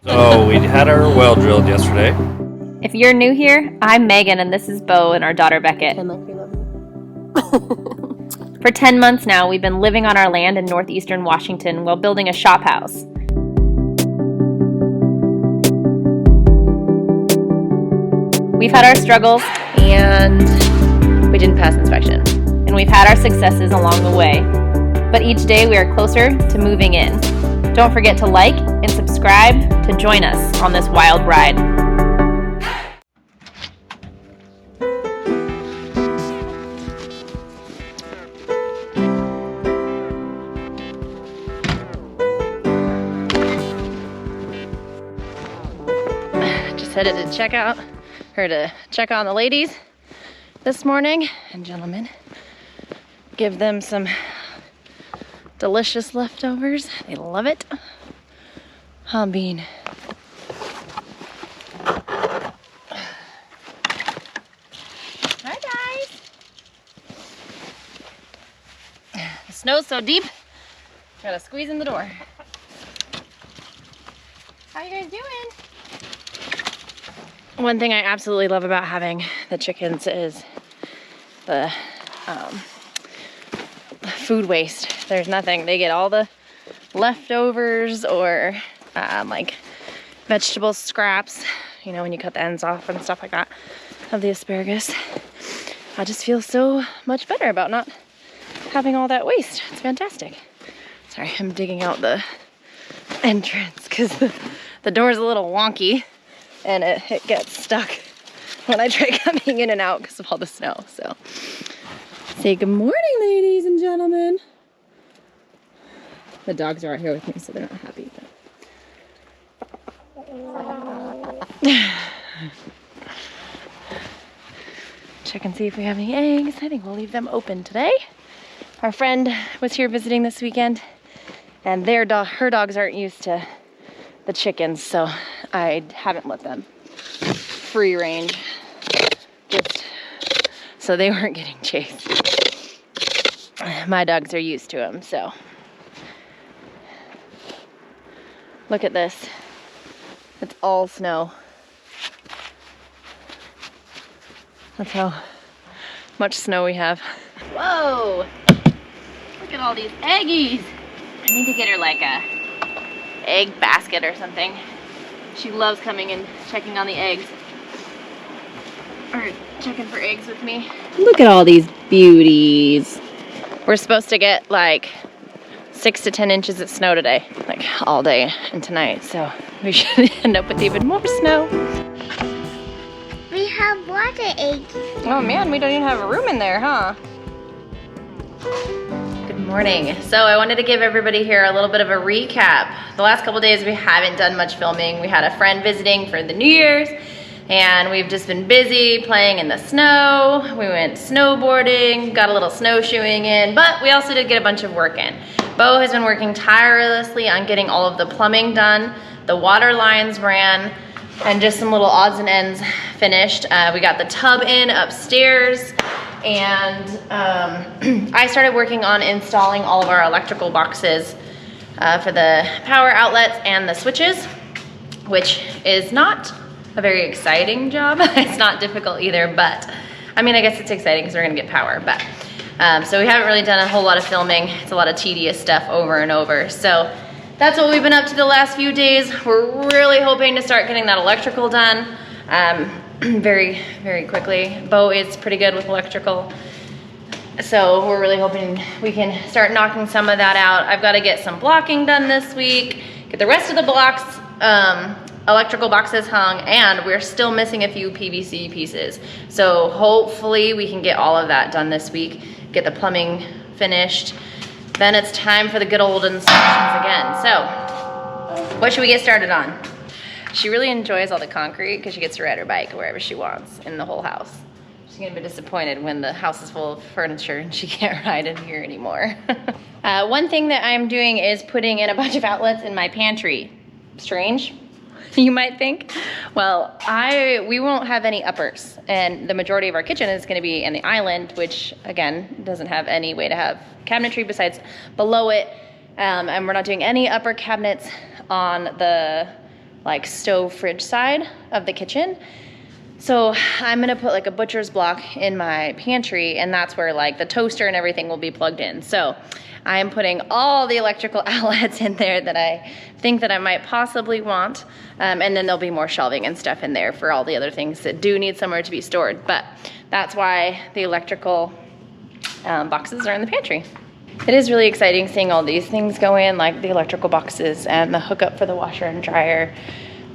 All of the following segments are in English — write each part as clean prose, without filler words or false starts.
So we had our well drilled yesterday. If you're new here, I'm Megan and this is Beau and our daughter Beckett. For 10 months now, we've been living on our land in northeastern Washington while building a shop house. We've had our struggles and we didn't pass inspection. And we've had our successes along the way. But each day we are closer to moving in. Don't forget to like and subscribe to join us on this wild ride. Just headed to check on the ladies this morning, and gentlemen, give them some delicious leftovers. They love it. Bean. Hi guys. The snow's so deep, gotta squeeze in the door. How you guys doing? One thing I absolutely love about having the chickens is the food waste. There's nothing. They get all the leftovers or like vegetable scraps, you know, when you cut the ends off and stuff like that of the asparagus. I just feel so much better about not having all that waste. It's fantastic. Sorry, I'm digging out the entrance because the door's a little wonky and it gets stuck when I try coming in and out because of all the snow. So say good morning, ladies and gentlemen. The dogs are out here with me, so they're not happy. Check and see if we have any eggs. I think we'll leave them open today. Our friend was here visiting this weekend, and her dogs aren't used to the chickens, so I haven't let them free range, just so they weren't getting chased. My dogs are used to them, so. Look at this. It's all snow. That's how much snow we have. Whoa! Look at all these eggies. I need to get her like a egg basket or something. She loves coming and checking on the eggs. Or checking for eggs with me. Look at all these beauties. We're supposed to get like 6 to 10 inches of snow today, like all day and tonight, so we should end up with even more snow. We have water eggs. Oh man, we don't even have a room in there, huh? Good morning. So I wanted to give everybody here a little bit of a recap. The last couple days we haven't done much filming. We had a friend visiting for the New Year's, and we've just been busy playing in the snow. We went snowboarding, got a little snowshoeing in, but we also did get a bunch of work in. Beau has been working tirelessly on getting all of the plumbing done. The water lines ran, and just some little odds and ends finished. We got the tub in upstairs, and I started working on installing all of our electrical boxes for the power outlets and the switches, which is not a very exciting job. It's not difficult either, but I mean, I guess it's exciting because we're gonna get power, but so we haven't really done a whole lot of filming. It's a lot of tedious stuff over and over. So that's what we've been up to the last few days. We're really hoping to start getting that electrical done very, very quickly. Beau is pretty good with electrical. So we're really hoping we can start knocking some of that out. I've got to get some blocking done this week, get the rest of the blocks, electrical boxes hung, and we're still missing a few PVC pieces. So hopefully we can get all of that done this week, get the plumbing finished. Then it's time for the good old inspections again. So what should we get started on? She really enjoys all the concrete because she gets to ride her bike wherever she wants in the whole house. She's gonna be disappointed when the house is full of furniture and she can't ride in here anymore. One thing that I'm doing is putting in a bunch of outlets in my pantry. Strange, you might think. Well, we won't have any uppers, and the majority of our kitchen is gonna be in the island, which again, doesn't have any way to have cabinetry besides below it. And we're not doing any upper cabinets on the like stove fridge side of the kitchen. So I'm gonna put like a butcher's block in my pantry, and that's where like the toaster and everything will be plugged in. So I am putting all the electrical outlets in there that I think that I might possibly want. And then there'll be more shelving and stuff in there for all the other things that do need somewhere to be stored. But that's why the electrical boxes are in the pantry. It is really exciting seeing all these things go in, like the electrical boxes and the hookup for the washer and dryer,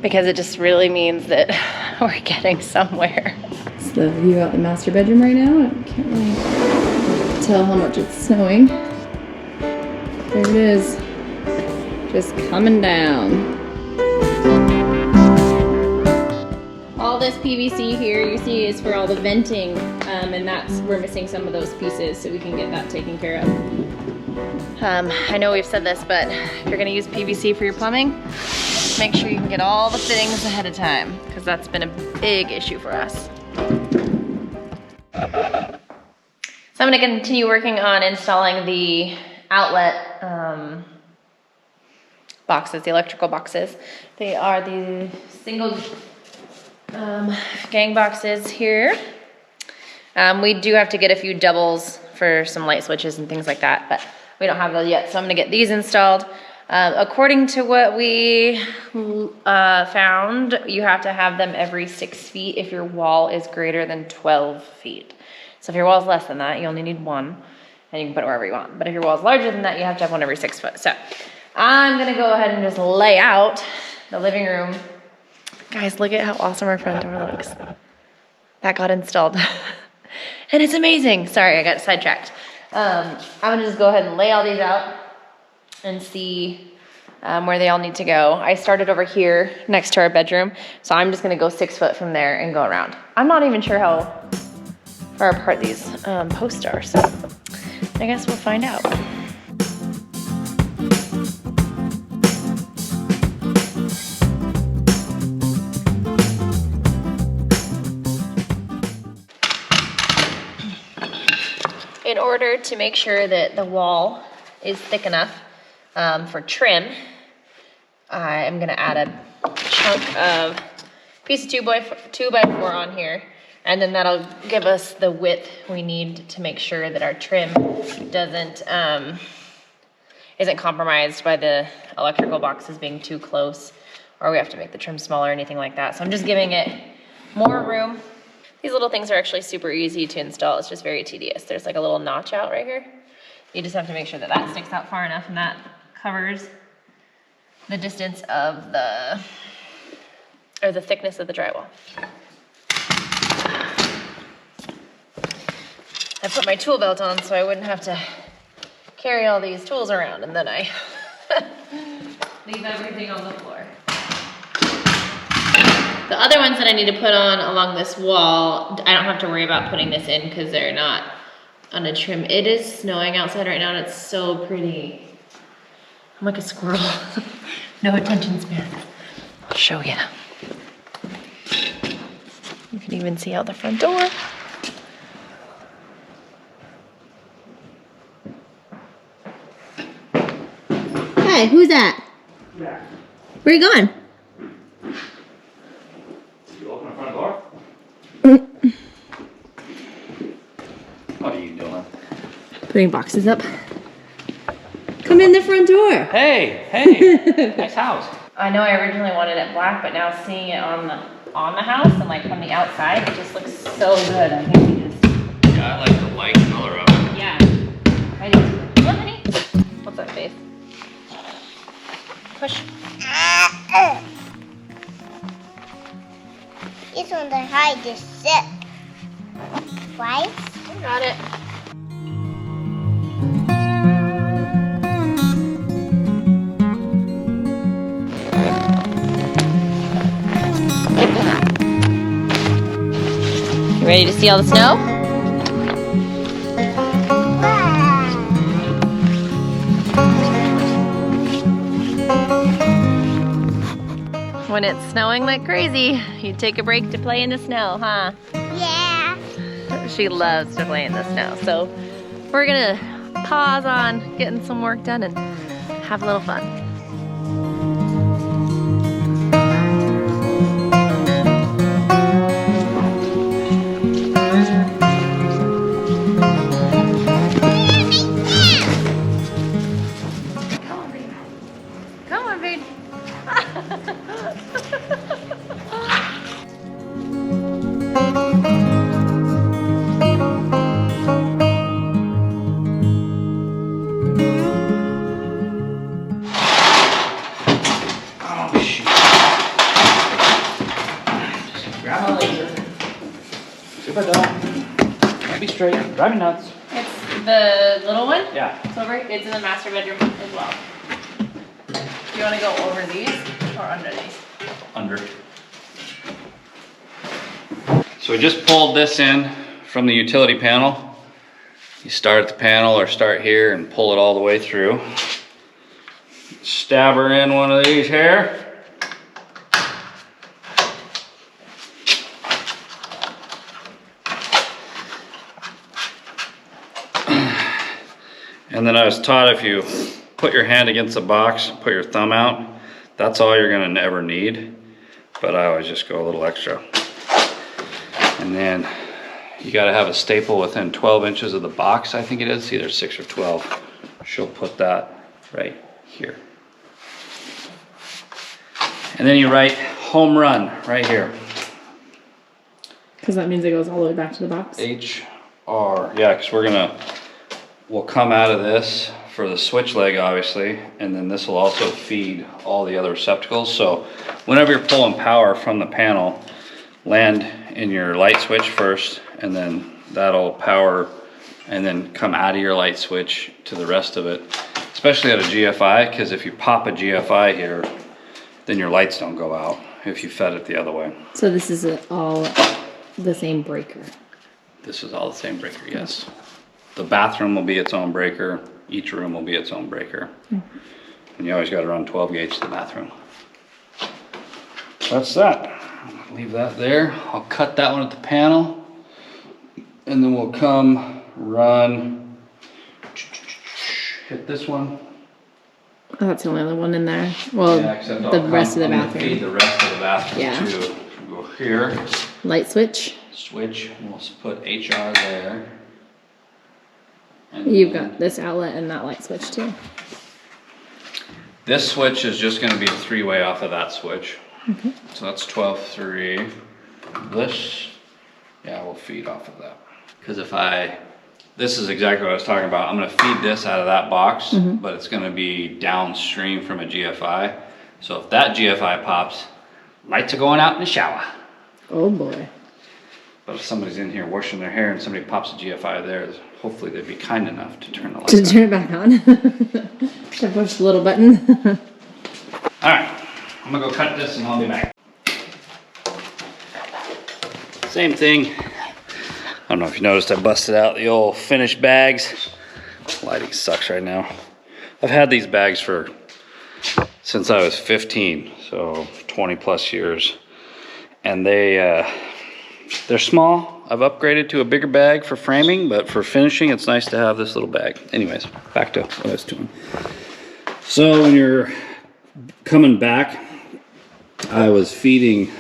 because it just really means that we're getting somewhere. It's the view out the master bedroom right now. I can't really tell how much it's snowing. There it is, just coming down. All this PVC here you see is for all the venting, and we're missing some of those pieces, so we can get that taken care of. I know we've said this, but if you're gonna use PVC for your plumbing, make sure you can get all the fittings ahead of time, because that's been a big issue for us. So I'm gonna continue working on installing the outlet boxes, the electrical boxes. They are the single gang boxes here. We do have to get a few doubles for some light switches and things like that, but we don't have those yet, so I'm gonna get these installed. According to what we found, you have to have them every 6 feet if your wall is greater than 12 feet. So if your wall is less than that, you only need one, and you can put it wherever you want. But if your wall is larger than that, you have to have one every 6 foot. So I'm gonna go ahead and just lay out the living room. Guys, look at how awesome our front door looks. That got installed. And it's amazing. Sorry, I got sidetracked. I'm gonna just go ahead and lay all these out and see where they all need to go. I started over here next to our bedroom, so I'm just gonna go 6 foot from there and go around. I'm not even sure how far apart these posts are, so I guess we'll find out. In order to make sure that the wall is thick enough for trim, I'm gonna add a chunk of piece of 2x4 on here, and then that'll give us the width we need to make sure that our trim isn't compromised by the electrical boxes being too close, or we have to make the trim smaller or anything like that. So I'm just giving it more room. These little things are actually super easy to install. It's just very tedious. There's like a little notch out right here. You just have to make sure that that sticks out far enough, and that covers the distance of the thickness of the drywall. I put my tool belt on so I wouldn't have to carry all these tools around, and then I leave everything on the floor. The other ones that I need to put on along this wall, I don't have to worry about putting this in because they're not on a trim. It is snowing outside right now, and it's so pretty. I'm like a squirrel. No attention span. I'll show you. You can even see out the front door. Hey, who's that? Yeah. Where are you going? You open the front door? What are you doing? Putting boxes up. Come in the front door. Hey, nice house. I know I originally wanted it black, but now seeing it on the house and like from the outside, it just looks so good. I think we just. Yeah, I like the light color of it. Yeah. I do. What, honey? What's that face? Push. This one's the hard to sit. Right? Got it. You ready to see all the snow? When it's snowing like crazy, you take a break to play in the snow, huh? Yeah. She loves to play in the snow, so we're gonna pause on getting some work done and have a little fun. it down. Don't be straight. Drive me nuts. It's the little one? Yeah. It's over. It's in the master bedroom as well. Do you want to go over these or under these? Under. So we just pulled this in from the utility panel. You start at the panel or start here and pull it all the way through. Stab her in one of these here. And then I was taught if you put your hand against the box, put your thumb out, that's all you're gonna ever need. But I always just go a little extra. And then you gotta have a staple within 12 inches of the box, I think it is, either 6 or 12. She'll put that right here. And then you write home run right here. Because that means it goes all the way back to the box? HR, yeah, because we'll come out of this for the switch leg, obviously, and then this will also feed all the other receptacles. So whenever you're pulling power from the panel, land in your light switch first, and then that'll power and then come out of your light switch to the rest of it, especially at a GFI, because if you pop a GFI here, then your lights don't go out if you fed it the other way. So this is all the same breaker? This is all the same breaker, yes. The bathroom will be its own breaker. Each room will be its own breaker. And you always got to run 12 gauge to the bathroom. That's that. Leave that there. I'll cut that one at the panel. And then we'll come run, hit this one. Oh, that's the only other one in there. Well, Yeah, except the rest of the I'm gonna feed bathroom. the rest of the bathroom Yeah. too. Go here, Light switch. switch, and we'll put HR there. And You've then got this outlet and that light switch too. this switch is just going to be a 3-way off of that switch. So that's 12-3. This, yeah, we'll feed off of that. Because this is exactly what I was talking about. I'm going to feed this out of that box, but it's going to be downstream from a GFI. So if that GFI pops, lights are going out in the shower. Oh boy. But if somebody's in here washing their hair and somebody pops a GFI there, hopefully they'd be kind enough to turn the lights To on. turn it back on. To push the little button. Alright, I'm gonna go cut this and I'll be back. Same thing. I don't know if you noticed, I busted out the old finished bags. Lighting sucks right now. I've had these bags since I was 15, so 20 plus years. And they're small. I've upgraded to a bigger bag for framing, but for finishing, it's nice to have this little bag. Anyways, back to what I was doing. So when you're coming back, I was feeding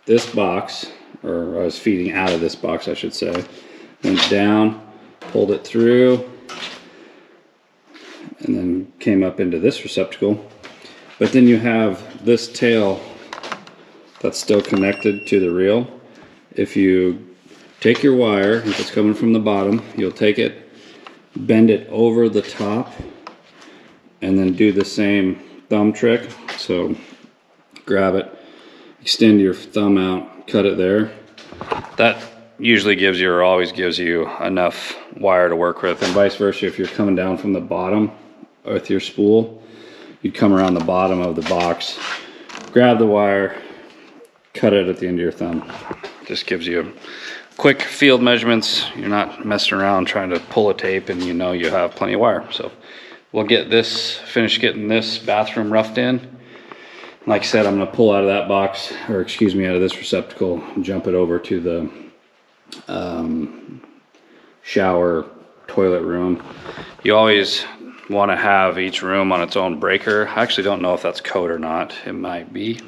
this box, or I was feeding out of this box, I should say. Went down, pulled it through, and then came up into this receptacle. But then you have this tail that's still connected to the reel. If you take your wire, if it's coming from the bottom, you'll take it, bend it over the top, and then do the same thumb trick. So grab it, extend your thumb out, cut it there. That usually gives you, or always gives you, enough wire to work with, and vice versa. If you're coming down from the bottom with your spool, you'd come around the bottom of the box, grab the wire, cut it at the end of your thumb. Just gives you quick field measurements. You're not messing around trying to pull a tape, and you know you have plenty of wire. So we'll get this, finish getting this bathroom roughed in. Like I said, I'm gonna pull out of that box, or excuse me, out of this receptacle, and jump it over to the shower toilet room. You always want to have each room on its own breaker. I actually don't know if that's code or not. It might be,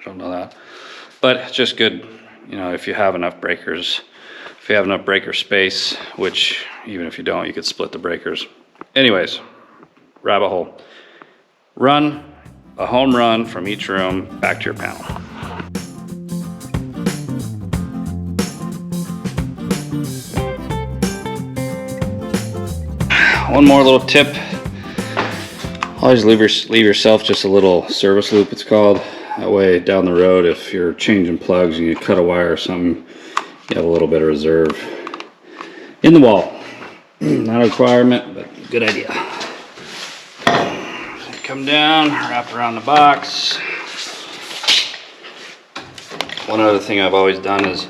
I don't know that. But it's just good, you know, if you have enough breakers, if you have enough breaker space, which even if you don't, you could split the breakers. Anyways, rabbit hole. Run a home run from each room back to your panel. One more little tip. Always leave yourself just a little service loop, it's called. That way down the road, if you're changing plugs and you cut a wire or something, you have a little bit of reserve in the wall. Not a requirement, but good idea. Come down, wrap around the box. One other thing I've always done is,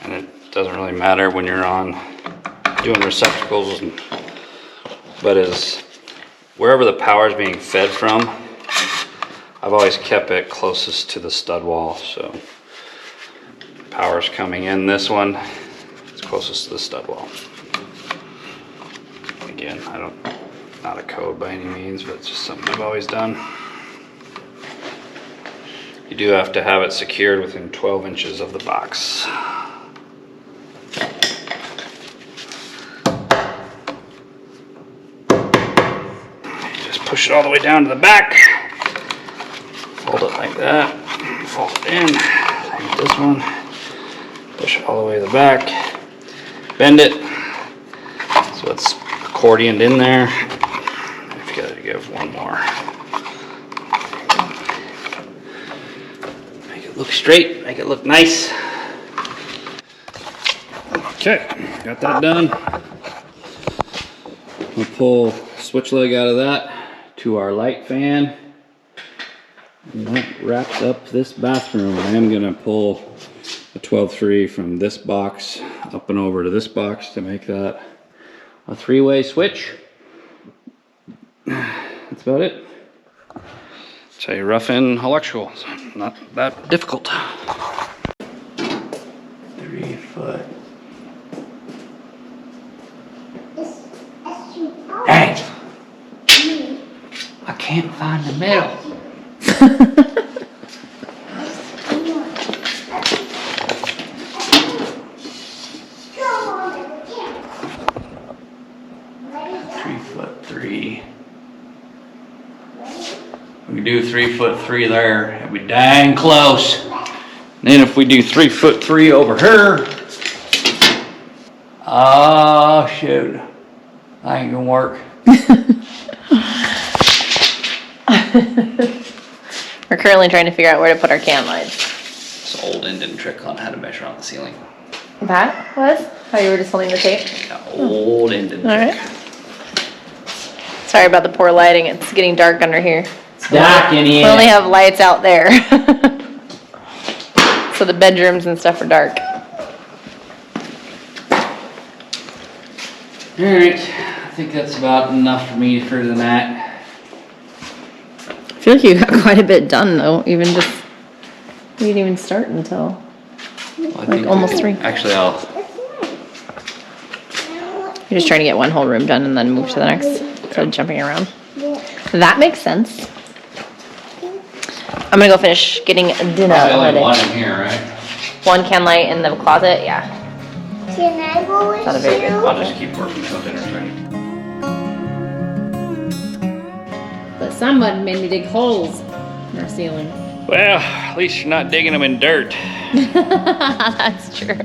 and it doesn't really matter when you're on doing receptacles, but is wherever the power is being fed from, I've always kept it closest to the stud wall. So power's coming in this one, it's closest to the stud wall. Again, not a code by any means, but it's just something I've always done. You do have to have it secured within 12 inches of the box. Just push it all the way down to the back. Fold it like that. Fold it in. Same with this one. Push it all the way to the back. Bend it so it's accordioned in there. I've got to give one more. Look straight, make it look nice. Okay, got that done. We'll pull switch leg out of that to our light fan. And that wraps up this bathroom. I am gonna pull a 12-3 from this box up and over to this box to make that a 3-way switch. That's about it. It's a rough in electrical, so not that difficult. 3 foot. Hey! I can't find the middle. 3'3". We can do 3'3" there, it'd be dang close. And then if we do 3'3" over here, oh shoot, that ain't gonna work. We're currently trying to figure out where to put our can lights. It's an old Indian trick on how to measure on the ceiling. That was how you were just holding the tape? Yeah, old Indian trick. Alright. Sorry about the poor lighting, it's getting dark under here. Dark in here. We only have lights out there. So the bedrooms and stuff are dark. Alright, I think that's about enough for me for the night. I feel like you got quite a bit done though, you didn't even start until like almost 3. Actually, You're just trying to get one whole room done and then move to the next instead of jumping around. That makes sense. I'm gonna go finish getting dinner only ready. one in here, right? One can light in the closet, yeah. Can I go with Not a very good you? I'll just keep working until dinner's ready. But somebody made me dig holes in our ceiling. Well, at least you're not digging them in dirt. That's true.